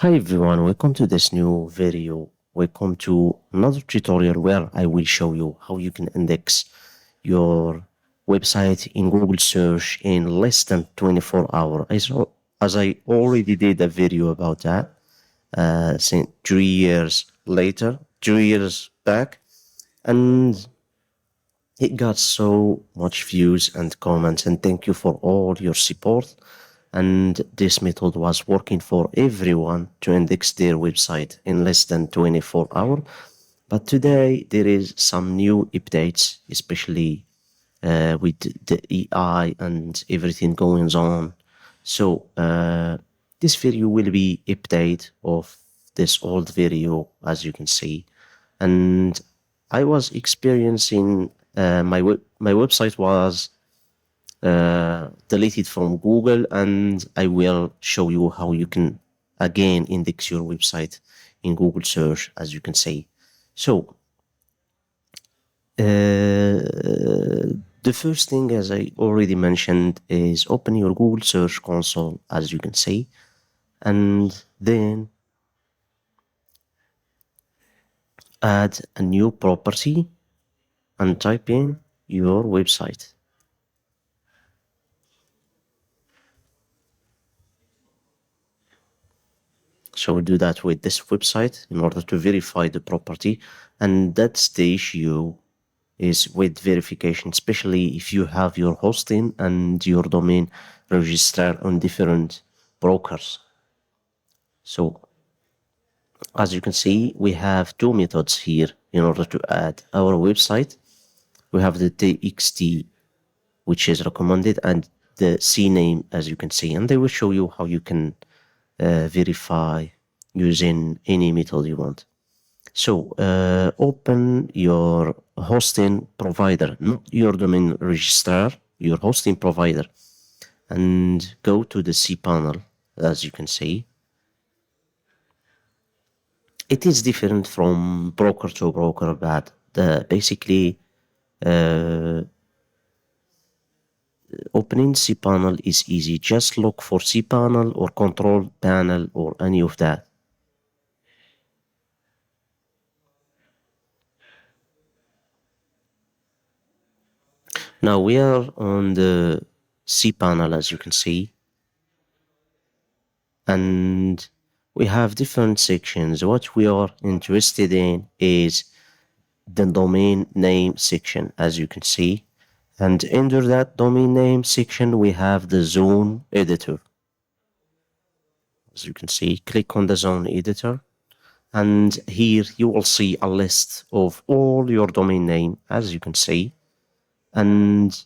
Hi everyone, welcome to this new video. Welcome to another tutorial where I will show you how you can index your website in Google search in less than 24 hours. As I already did a video about that since 3 years later, 3 years back, and it got so much views and comments, and thank you for all your support. And this method was working for everyone to index their website in less than 24 hours. But today there is some new updates, especially with the AI and everything going on. So this video will be update of this old video, as you can see. And I was experiencing my website was deleted from Google, and I will show you how you can again index your website in Google search, as you can see. So the first thing, as I already mentioned, is open your Google search console, as you can see, and then add a new property and type in your website. So we'll do that with this website in order to verify the property, and that's the issue is with verification, especially if you have your hosting and your domain registered on different brokers. So as you can see, we have two methods here in order to add our website. We have the txt, which is recommended, and the CNAME, as you can see, and they will show you how you can verify using any method you want. So open your hosting provider, not your domain registrar, your hosting provider, and go to the cPanel, as you can see. It is different from broker to broker, but basically opening cPanel is easy. Just look for cPanel or control panel or any of that. Now we are on the cPanel, as you can see, and we have different sections. What we are interested in is the domain name section, as you can see, and under that domain name section we have the zone editor. As you can see, click on the zone editor, and here you will see a list of all your domain name, as you can see, and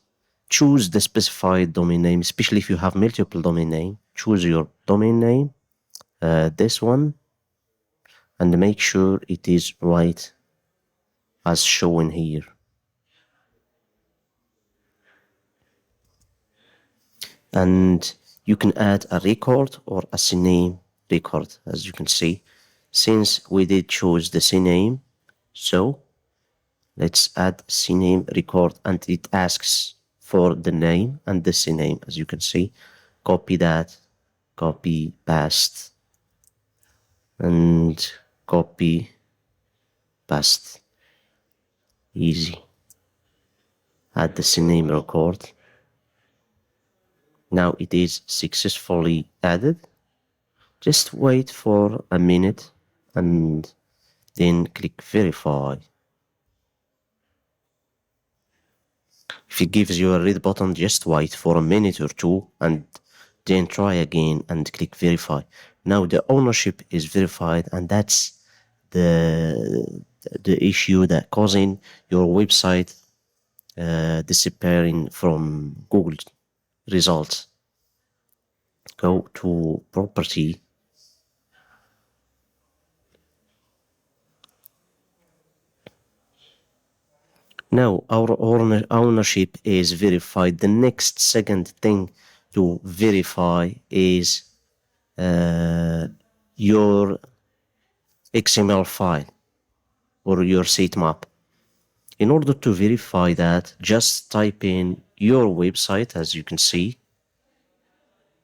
choose the specified domain name. Especially if you have multiple domain name, choose your domain name, this one, and make sure it is right as shown here. And you can add a record or a CNAME record, as you can see, since we did choose the CNAME. So let's add CNAME record, and it asks for the name and the CNAME, as you can see. Copy that, copy, paste, and copy, paste. Easy. Add the CNAME record. Now it is successfully added. Just wait for a minute and then click verify. If it gives you a red button, just wait for a minute or two and then try again and click verify. Now the ownership is verified, and that's the issue that causing your website disappearing from Google results. Go to property. Now our ownership is verified. The next second thing to verify is your XML file or your sitemap. In order to verify that, just type in your website, as you can see,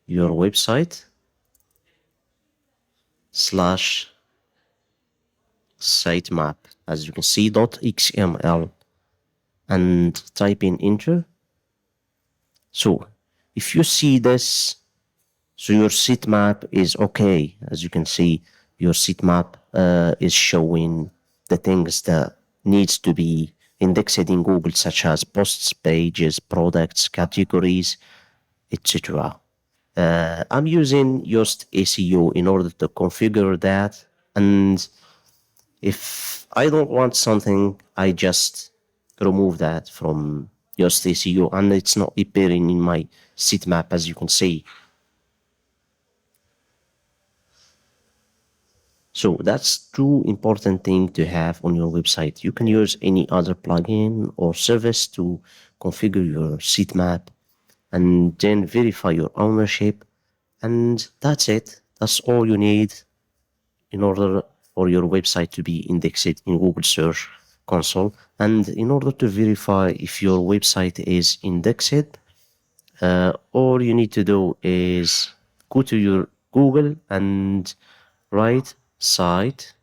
your website, slash sitemap, as you can see, .xml, and type in enter. So if you see this, so your sitemap is okay. As you can see, your sitemap is showing the things that needs to be indexed in Google, such as posts, pages, products, categories, etc. I'm using Yoast SEO in order to configure that, and if I don't want something, I just remove that from Yoast SEO, and it's not appearing in my sitemap, as you can see. So that's two important thing to have on your website. You can use any other plugin or service to configure your sitemap and then verify your ownership. And that's it. That's all you need in order for your website to be indexed in Google Search Console. And in order to verify if your website is indexed, all you need to do is go to your Google and write site.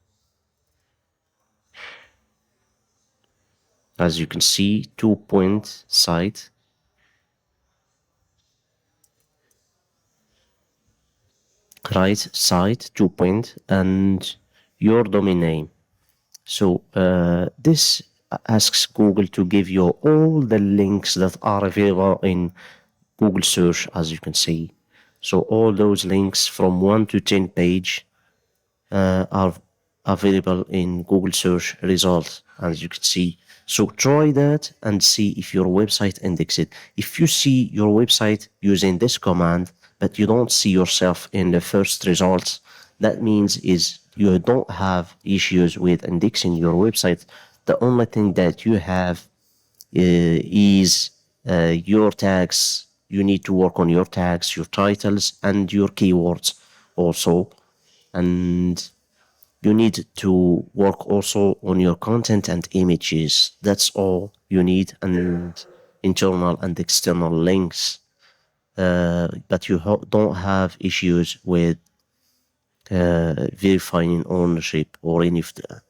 As you can see, 2-point site, right? Site 2-point and your domain name. So this asks Google to give you all the links that are available in Google search, as you can see. So all those links from 1 to 10 page are available in Google search results, as you can see. So try that and see if your website indexed. If you see your website using this command, but you don't see yourself in the first results, that means is you don't have issues with indexing your website. The only thing that you have is your tags. You need to work on your tags, your titles, and your keywords also. And you need to work also on your content and images. That's all you need, and internal and external links. But you don't have issues with verifying ownership or any of that.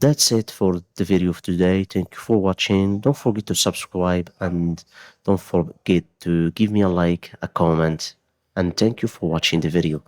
That's it for the video of today. Thank you for watching. Don't forget to subscribe and don't forget to give me a like, a comment, and thank you for watching the video.